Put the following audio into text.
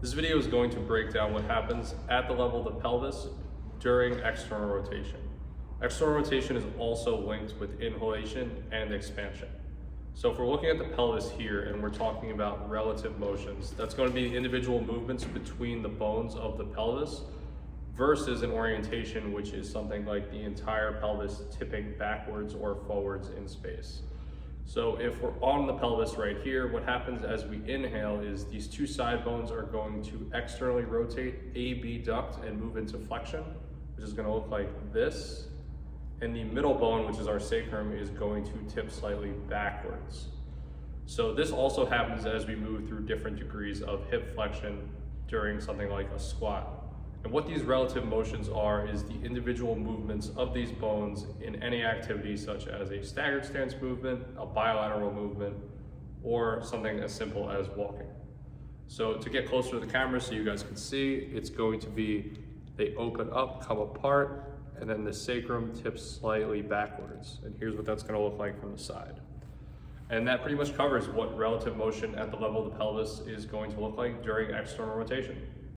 This video is going to break down what happens at the level of the pelvis during external rotation. External rotation is also linked with inhalation and expansion. So if we're looking at the pelvis here and we're talking about relative motions, that's going to be individual movements between the bones of the pelvis versus an orientation, which is something like the entire pelvis tipping backwards or forwards in space. So if we're on the pelvis right here, what happens as we inhale is these two side bones are going to externally rotate AB duct and move into flexion, which is going to look like this. And the middle bone, which is our sacrum, is going to tip slightly backwards. So this also happens as we move through different degrees of hip flexion during something like a squat. And what these relative motions are is the individual movements of these bones in any activity, such as a staggered stance movement, a bilateral movement, or something as simple as walking. So to get closer to the camera so you guys can see, it's going to be they open up, come apart, and then the sacrum tips slightly backwards. And here's what that's going to look like from the side. And that pretty much covers what relative motion at the level of the pelvis is going to look like during external rotation.